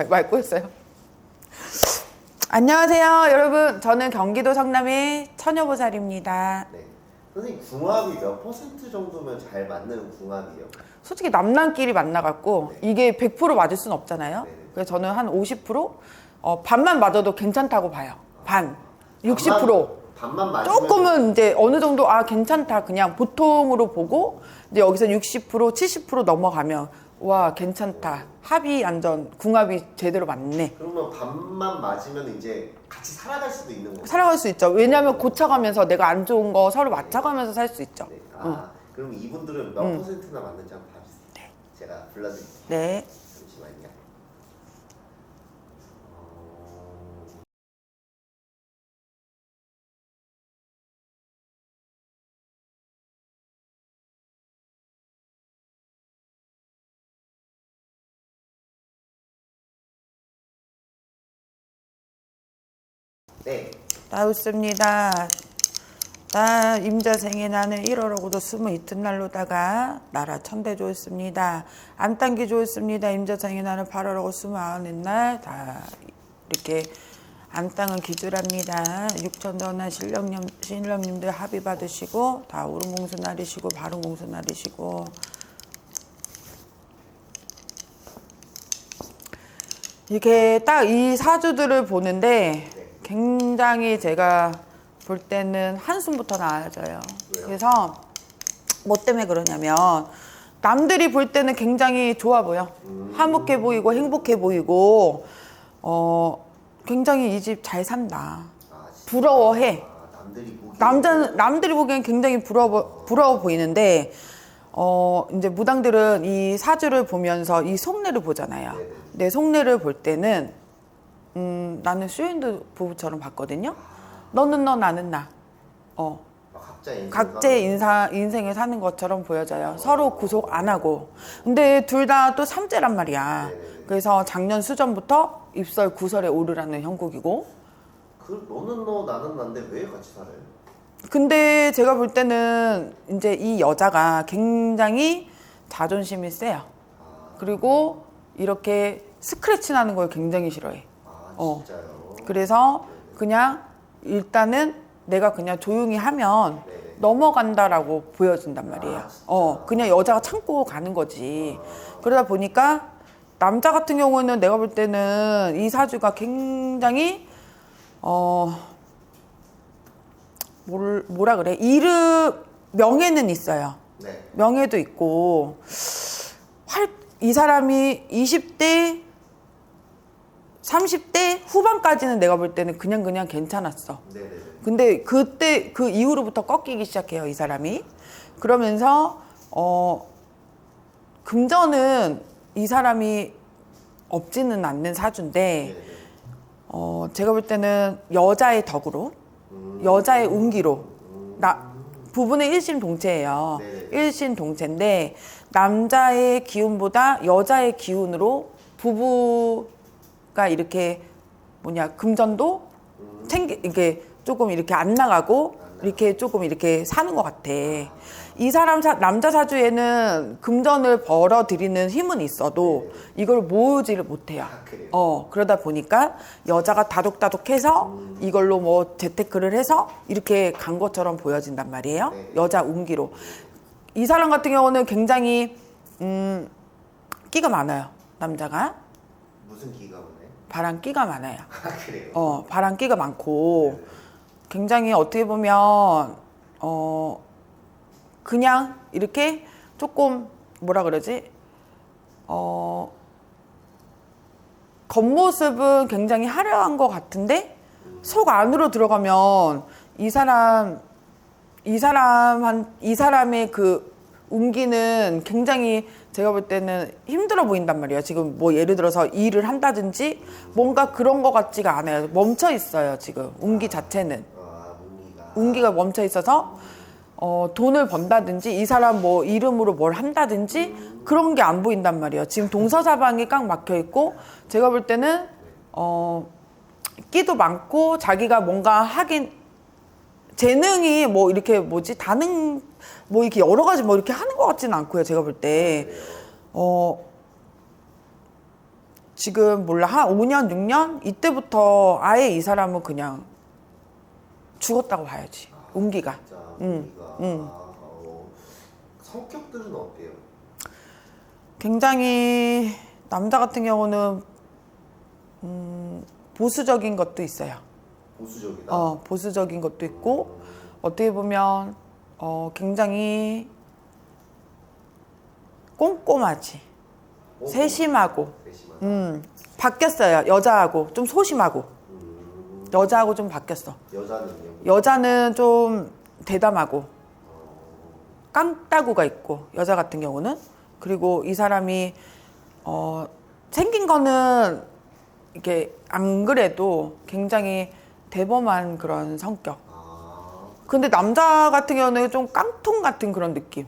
맑고 있어요. 안녕하세요 여러분, 저는 경기도 성남의 처녀보살입니다. 네. 선생님 궁합이 몇 퍼센트 정도면 잘 맞는 궁합이에요? 솔직히 남남끼리 만나갖고 네. 이게 100% 맞을 수는 없잖아요. 네. 그래서 저는 한 50%? 반만 맞아도 괜찮다고 봐요. 반 60%. 반만 맞으면 조금은 이제 어느 정도 괜찮다 그냥 보통으로 보고 이제 여기서 60% 70% 넘어가면 와 괜찮다, 합이 완전 궁합이 제대로 맞네, 그러면 반만 맞으면 이제 같이 살아갈 수도 있는 거예요? 살아갈 수 있죠. 왜냐하면 고쳐가면서 내가 안 좋은 거 서로 맞춰가면서 살 수 있죠. 네. 응. 그럼 이분들은 몇 퍼센트나 맞는지 한번 봐주세요. 네. 제가 불러드릴게요. 네. 잠시만요. 네. 나왔습니다. 나 임자생에 나는 1월하고도 20 이튿날로다가 나라 천대 좋습니다. 안딴기 좋습니다. 임자생에 나는 8월하고 29날 다 이렇게 안땅은 기술합니다. 육천전화 신령님들 합의 받으시고 다 오른공수 날이시고 바른공수 날이시고 이렇게 딱 이 사주들을 보는데 굉장히 제가 볼 때는 한숨부터 나와져요. 그래서 뭐 때문에 그러냐면 남들이 볼 때는 굉장히 좋아 보여. 화목해 보이고 행복해 보이고 굉장히 이 집 잘 산다. 부러워해. 남들이 보기엔 굉장히 부러워 보이는데 이제 무당들은 이 사주를 보면서 이 속내를 보잖아요. 내 속내를 볼 때는 나는 쇼윈도 부부처럼 봤거든요. 너는 너 나는 나. 각자의 인생을 사는 것처럼 보여져요. 서로 구속 안 하고. 근데 둘 다 또 삼재란 말이야. 그래서 작년 수전부터 입설 구설에 오르라는 형국이고. 너는 너 나는 난데 왜 같이 살아요? 근데 제가 볼 때는 이제 이 여자가 굉장히 자존심이 세요. 그리고 이렇게 스크래치 나는 걸 굉장히 싫어해. 진짜요? 그래서 그냥 일단은 내가 그냥 조용히 하면 넘어간다라고 보여준단 말이에요. 그냥 여자가 참고 가는 거지. 그러다 보니까 남자 같은 경우는 내가 볼 때는 이 사주가 굉장히 뭐라 그래? 명예는 있어요. 네. 명예도 있고 이 사람이 20대 30대 후반까지는 내가 볼 때는 그냥 괜찮았어. 네네. 근데 그때 그 이후로부터 꺾이기 시작해요, 이 사람이. 그러면서 금전은 이 사람이 없지는 않는 사주인데 제가 볼 때는 여자의 덕으로, 여자의 운기로, 부부는 일심동체예요. 일심동체인데 남자의 기운보다 여자의 기운으로 부부가 이렇게 금전도 이게 조금 이렇게 안 나가고 이렇게 조금 이렇게 사는 것 같아. 이 사람 남자 사주에는 금전을 벌어들이는 힘은 있어도 이걸 모으지를 못해요. 그러다 보니까 여자가 다독다독해서 이걸로 뭐 재테크를 해서 이렇게 간 것처럼 보여진단 말이에요. 여자 운기로. 이 사람 같은 경우는 굉장히 끼가 많아요. 남자가. 무슨 기가 오네? 바람기가 많아요. 그래요? 바람기가 많고 굉장히 어떻게 보면 그냥 이렇게 조금 뭐라 그러지? 겉모습은 굉장히 화려한 것 같은데 속 안으로 들어가면 이 사람의 그 운기는 굉장히 제가 볼 때는 힘들어 보인단 말이에요. 지금 뭐 예를 들어서 일을 한다든지 뭔가 그런 것 같지가 않아요. 멈춰 있어요. 지금 운기 자체는. 운기가 멈춰 있어서 돈을 번다든지 이 사람 뭐 이름으로 뭘 한다든지 그런 게 안 보인단 말이에요. 지금 동서사방이 꽉 막혀 있고 제가 볼 때는 끼도 많고 자기가 뭔가 하긴 재능이 뭐 이렇게 다능 뭐 이렇게 여러 가지 뭐 이렇게 하는 것 같지는 않고요. 제가 볼 때 지금 몰라 한 5년 6년 이때부터 아예 이 사람은 그냥 죽었다고 봐야지. 운기가. 진짜 운기가. 응. 성격들은 어때요? 굉장히 남자 같은 경우는 보수적인 것도 있어요. 보수적이다. 보수적인 것도 있고 어떻게 보면 굉장히 꼼꼼하지. 세심하고. 바뀌었어요. 여자하고 좀 소심하고. 여자하고 좀 바뀌었어. 여자는요? 여자는 좀 대담하고 깡따구가 있고 여자 같은 경우는. 그리고 이 사람이 생긴 거는 이렇게 안 그래도 굉장히 대범한 그런 성격. 근데 남자 같은 경우는 좀 깡통 같은 그런 느낌.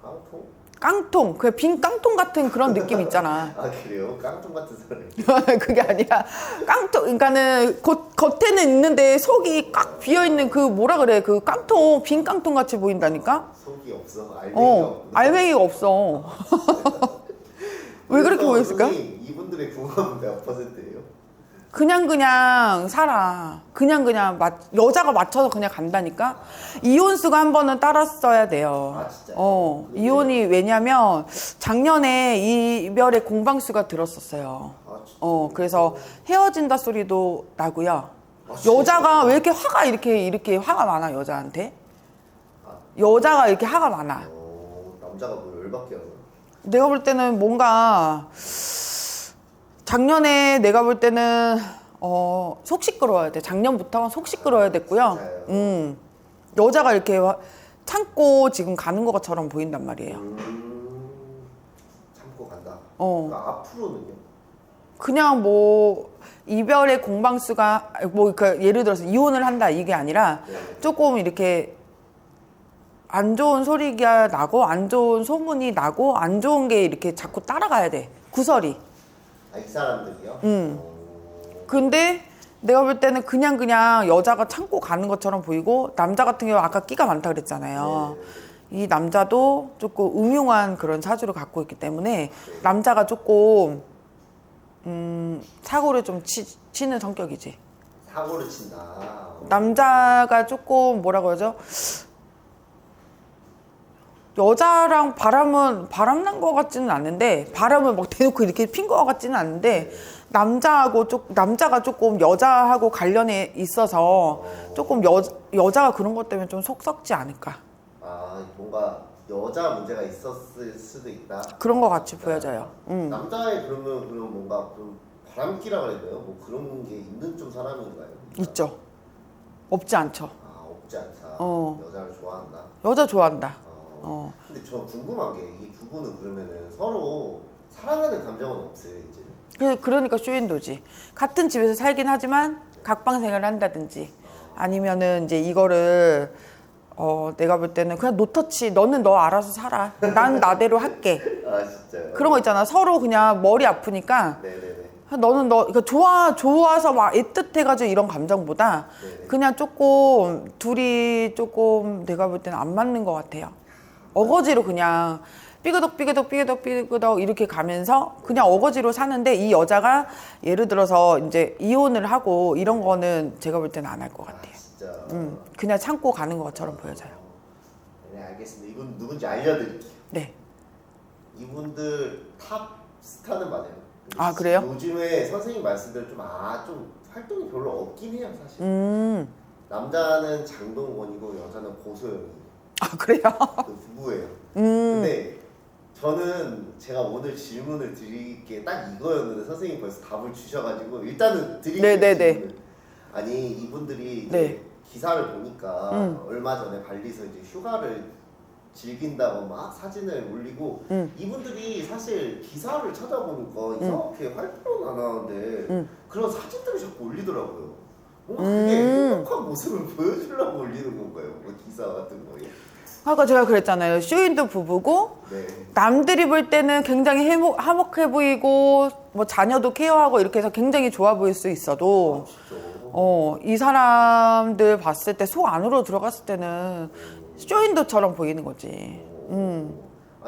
깡통? 깡통, 그 빈 깡통 같은 그런 느낌 있잖아. 아 그래요? 깡통 같은 사람이? 그게 아니라 깡통, 그러니까는 겉에는 있는데 속이 꽉 비어 있는 그 뭐라 그래, 그 깡통, 빈 깡통 같이 보인다니까. 속이 없어? 알맹이가 없어? 알맹이가 없어. 왜 그렇게 보였을까? 선생님, 이분들의 궁합은 몇 %예요? 그냥 살아. 그냥 여자가 맞춰서 그냥 간다니까. 이혼수가 한 번은 따랐어야 돼요. 아, 진짜요? 이혼이 왜냐면 작년에 이별의 공방수가 들었었어요. 아, 진짜? 그래서 헤어진다 소리도 나고요. 아, 진짜? 여자가 왜 이렇게 화가 이렇게 화가 많아, 여자한테? 여자가 이렇게 화가 많아. 남자가 뭐 열받게 하나? 내가 볼 때는 뭔가 작년에 내가 볼 때는 속 시끄러워야 돼. 작년부터 속 시끄러워야 됐고요. 여자가 이렇게 참고 지금 가는 것처럼 보인단 말이에요. 참고 간다. 그러니까 앞으로는요? 그냥 뭐 이별의 공방수가 뭐 그 예를 들어서 이혼을 한다 이게 아니라 조금 이렇게 안 좋은 소리가 나고 안 좋은 소문이 나고 안 좋은 게 이렇게 자꾸 따라가야 돼. 구설이. 이 사람들이요? 근데 내가 볼 때는 그냥 여자가 참고 가는 것처럼 보이고 남자 같은 경우 아까 끼가 많다 그랬잖아요. 이 남자도 조금 음흉한 그런 사주를 갖고 있기 때문에 남자가 조금 사고를 좀 치는 성격이지. 사고를 친다. 남자가 조금 뭐라 그러죠? 여자랑 바람난 것 같지는 않는데 바람을 막 대놓고 이렇게 핀 것 같지는 않은데 남자가 조금 여자하고 관련해 있어서 조금 여자가 그런 것 때문에 좀 속 썩지 않을까. 뭔가 여자 문제가 있었을 수도 있다. 그런 것 같이 보여져요. 남자의 그러면 뭔가 좀 바람기라 그래야 돼요? 뭐 그런 게 있는 좀 사람인가요? 있죠. 없지 않죠. 없지 않다. 여자를 좋아한다. 여자 좋아한다. 근데 저 궁금한 게 이 두 분은 그러면은 서로 사랑하는 감정은 없어요 이제? 그러니까 쇼윈도지. 같은 집에서 살긴 하지만 각방생활을 한다든지 아니면은 이제 이거를 내가 볼 때는 그냥 노터치. 너는 너 알아서 살아. 난 나대로 할게. 진짜요? 그런 거 있잖아. 서로 그냥 머리 아프니까 네네네. 너는 그러니까 좋아서 막 애틋해가지고 이런 감정보다 그냥 조금 둘이 조금 내가 볼 때는 안 맞는 것 같아요. 어거지로 그냥 삐그덕 이렇게 가면서 그냥 어거지로 사는데 이 여자가 예를 들어서 이제 이혼을 하고 이런 거는 제가 볼 때는 안 할 것 같아요. 진짜. 그냥 참고 가는 것처럼 보여져요. 네 알겠습니다. 이분 누군지 알려드릴게요. 네. 이분들 탑 스타는 맞아요. 그래요? 요즘에 선생님 말씀대로 좀 활동이 별로 없긴 해요 사실. 남자는 장동건이고 여자는 고소영이에요. 그래요? 그 부부예요. 근데 저는 제가 오늘 질문을 드릴 게 딱 이거였는데 선생님이 벌써 답을 주셔가지고 일단은 드릴게요. 질문을. 아니 이분들이 이제 기사를 보니까 얼마 전에 발리에서 이제 휴가를 즐긴다고 막 사진을 올리고 이분들이 사실 기사를 찾아보니까 이상하게 활동은 안 하는데 그런 사진들을 자꾸 올리더라고요. 뭔가 그게 행복한 모습을 보여주려고 올리는 건가요? 뭐 기사 같은 거에? 아까 제가 그랬잖아요. 쇼윈도 부부고 남들이 볼 때는 굉장히 화목해 보이고 뭐 자녀도 케어하고 이렇게 해서 굉장히 좋아 보일 수 있어도 이 사람들 봤을 때 속 안으로 들어갔을 때는 쇼윈도처럼 보이는 거지.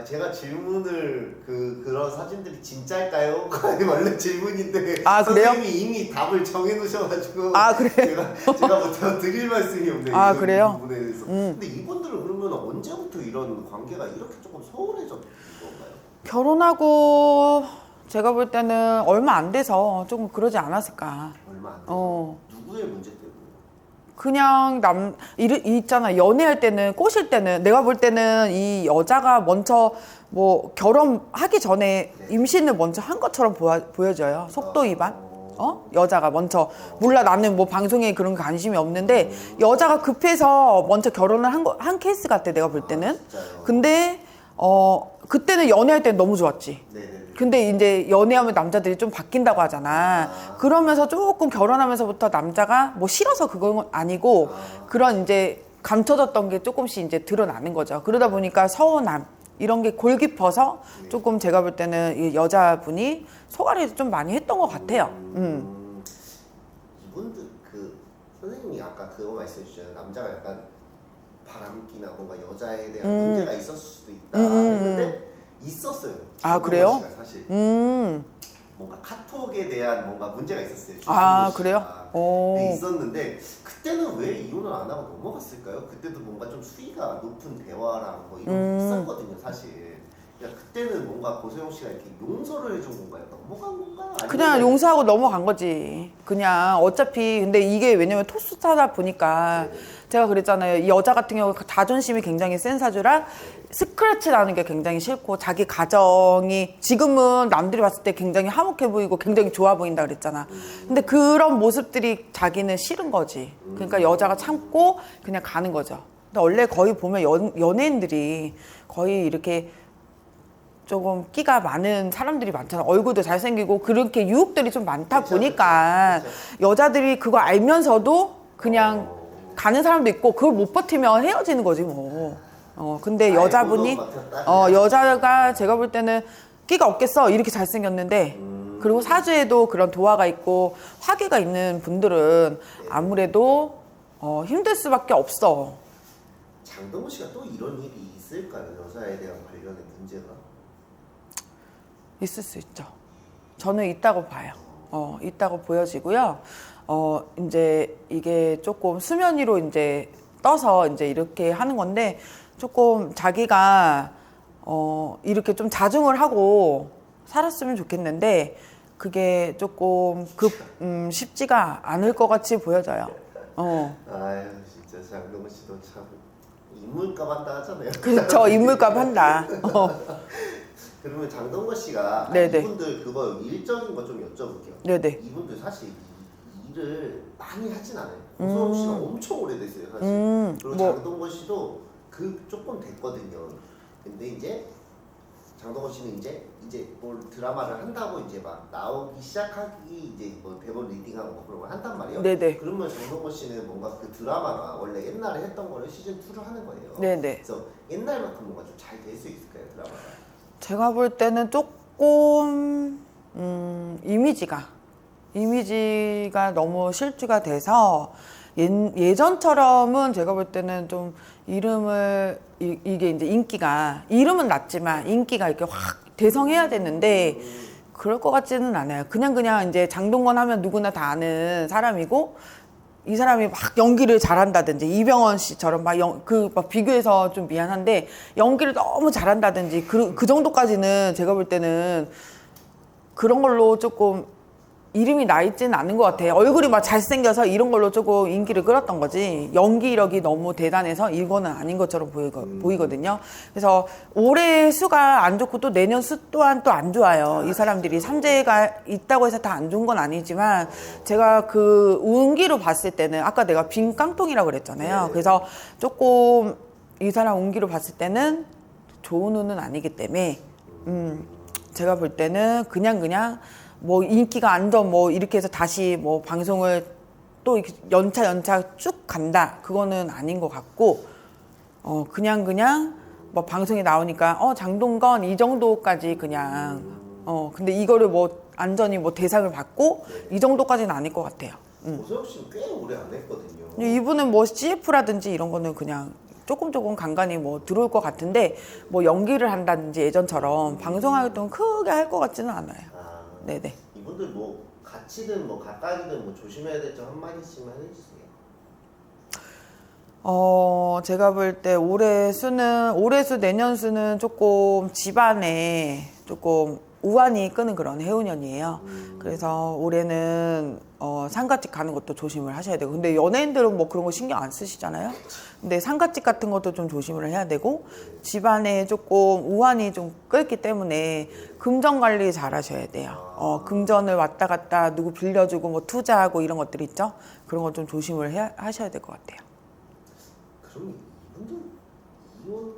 제가 질문을 그런 사진들이 진짜일까요? 원래 질문인데 아, 그래요? 선생님이 이미 답을 정해놓으셔가지고 아, 그래요? 제가 뭐 더 드릴 말씀이 없네요. 아, 이런 그래요? 부분에 대해서. 근데 이분들은 그러면 언제부터 이런 관계가 이렇게 조금 소원해졌던 건가요? 결혼하고 제가 볼 때는 얼마 안 돼서 조금 그러지 않았을까. 얼마 안 돼서 어. 누구의 문제 때문에? 그냥 있잖아. 연애할 때는, 꼬실 때는, 내가 볼 때는 이 여자가 먼저 뭐 결혼하기 전에 네. 임신을 먼저 한 것처럼 보여져요. 속도 위반. 여자가 먼저. 몰라, 나는 뭐 방송에 그런 관심이 없는데, 여자가 급해서 먼저 결혼을 한 케이스 같아, 내가 볼 때는. 진짜요? 근데, 그때는 연애할 때는 너무 좋았지. 네네네. 근데 이제 연애하면 남자들이 좀 바뀐다고 하잖아. 그러면서 조금 결혼하면서부터 남자가 뭐 싫어서 그건 아니고 그런 이제 감춰졌던 게 조금씩 이제 드러나는 거죠. 그러다 보니까 서운함 이런 게 골 깊어서 조금 제가 볼 때는 이 여자분이 소가리도 좀 많이 했던 것 같아요. 이분들 선생님이 아까 그거 말씀해 주셨잖아요. 남자가 약간 바람기나 뭔가 여자에 대한 문제가 있었을 수도 있다 했는데 있었어요. 아, 그래요? 씨가 사실 뭔가 카톡에 대한 뭔가 문제가 있었어요. 아, 씨가. 그래요? 오. 네, 있었는데 그때는 왜 이혼을 안 하고 넘어갔을까요? 그때도 뭔가 좀 수위가 높은 대화랑 뭐 이런 게 있었거든요, 사실. 그러니까 그때는 뭔가 고소영 씨가 이렇게 용서를 해준 건가요? 넘어간 건가? 그냥 용서하고 넘어간 거지. 그냥 어차피 근데 이게 왜냐면 토스타다 보니까 제가 그랬잖아요. 이 여자 같은 경우 자존심이 굉장히 센 사주라 스크래치 나는 게 굉장히 싫고 자기 가정이 지금은 남들이 봤을 때 굉장히 화목해 보이고 굉장히 좋아 보인다 그랬잖아. 근데 그런 모습들이 자기는 싫은 거지. 그러니까 여자가 참고 그냥 가는 거죠. 근데 원래 거의 보면 연예인들이 거의 이렇게 조금 끼가 많은 사람들이 많잖아. 얼굴도 잘생기고 그렇게 유혹들이 좀 많다 보니까 여자들이 그거 알면서도 그냥 가는 사람도 있고 그걸 못 버티면 헤어지는 거지 뭐. 근데 여자분이 여자가 제가 볼 때는 끼가 없겠어 이렇게 잘생겼는데 그리고 사주에도 그런 도화가 있고 화기가 있는 분들은 아무래도 힘들 수밖에 없어. 장동건 씨가 또 이런 일이 있을까요? 여자에 대한 관련된 문제가? 있을 수 있죠. 저는 있다고 봐요. 있다고 보여지고요. 이제 이게 조금 수면 위로 이제 떠서 이제 이렇게 하는 건데 조금 자기가 이렇게 좀 자중을 하고 살았으면 좋겠는데 그게 조금 쉽지가 않을 것 같이 보여져요. 아유 진짜 장동건 씨도 참 인물값 한다 하잖아요. 그렇죠. 인물값 한다. 그러면 장동건 씨가 네네. 이분들 그거 일적인 거 좀 여쭤볼게요. 네네. 이분들 사실 일을 많이 하진 않아요. 고소영 씨가 엄청 오래됐어요 사실. 그리고 뭐. 장동건 씨도 조금 됐거든요. 근데 이제 장동건 씨는 이제 뭘 드라마를 한다고 이제 막 나오기 시작하기 이제 뭐 대본 리딩하고 뭐 그런 걸 한단 말이에요. 네네. 그러면 장동건 씨는 뭔가 그 드라마가 원래 옛날에 했던 거를 시즌 2를 하는 거예요. 네네. 그래서 옛날만큼 뭔가 좀 잘 될 수 있을까요 드라마가? 제가 볼 때는 조금 이미지가 너무 실주가 돼서 예전처럼은 제가 볼 때는 좀 이름을 이게 이제 인기가 이름은 낮지만 인기가 이렇게 확 대성해야 되는데 그럴 것 같지는 않아요. 그냥 이제 장동건 하면 누구나 다 아는 사람이고 이 사람이 막 연기를 잘한다든지 이병헌 씨처럼 막 비교해서 좀 미안한데 연기를 너무 잘한다든지 그 정도까지는 제가 볼 때는 그런 걸로 조금 이름이 나 있지는 않은 것 같아요. 얼굴이 막 잘생겨서 이런 걸로 조금 인기를 끌었던 거지 연기력이 너무 대단해서 이거는 아닌 것처럼 보이거든요. 그래서 올해 수가 안 좋고 또 내년 수 또한 또 안 좋아요. 이 사람들이 삼재가 있다고 해서 다 안 좋은 건 아니지만 제가 그 운기로 봤을 때는 아까 내가 빈 깡통이라고 그랬잖아요. 그래서 조금 이 사람 운기로 봤을 때는 좋은 운은 아니기 때문에 제가 볼 때는 그냥 뭐 인기가 안 더 뭐 이렇게 해서 다시 뭐 방송을 또 이렇게 연차 쭉 간다 그거는 아닌 것 같고 그냥 뭐 방송에 나오니까 장동건 이 정도까지 그냥 근데 이거를 뭐 안전히 뭐 대상을 받고 이 정도까지는 아닐 것 같아요. 고소영 씨는 꽤 오래 안 했거든요. 이분은 뭐 CF라든지 이런 거는 그냥 조금 간간히 뭐 들어올 것 같은데 뭐 연기를 한다든지 예전처럼 방송 활동 크게 할 것 같지는 않아요. 아, 네네. 이분들 뭐 같이든 뭐 가까이든 뭐 조심해야 될 점 한마디씩만 해주세요. 제가 볼 때 올해 수 내년 수는 조금 집안에 조금 우환이 끄는 그런 해운년이에요. 그래서 올해는 상가집 가는 것도 조심을 하셔야 되고, 근데 연예인들은 뭐 그런 거 신경 안 쓰시잖아요. 근데 상가집 같은 것도 좀 조심을 해야 되고, 집안에 조금 우환이 좀 끓기 때문에 금전 관리 잘 하셔야 돼요. 금전을 왔다 갔다 누구 빌려주고 뭐 투자하고 이런 것들 있죠. 그런 거 좀 조심을 하셔야 될 것 같아요. 그럼 이분들 이혼은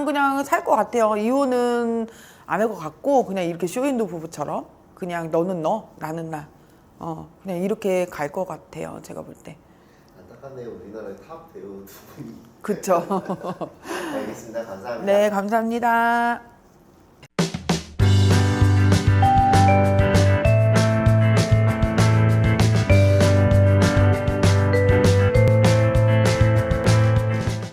그냥 살 것 같아요. 이혼은 안 할 것 같고, 그냥 이렇게 쇼윈도 부부처럼 그냥 너는 너, 나는 나, 그냥 이렇게 갈 것 같아요. 제가 볼 때. 안타깝네요. 우리나라의 탑 배우 두 분이. 그쵸. 알겠습니다. 감사합니다. 네, 감사합니다.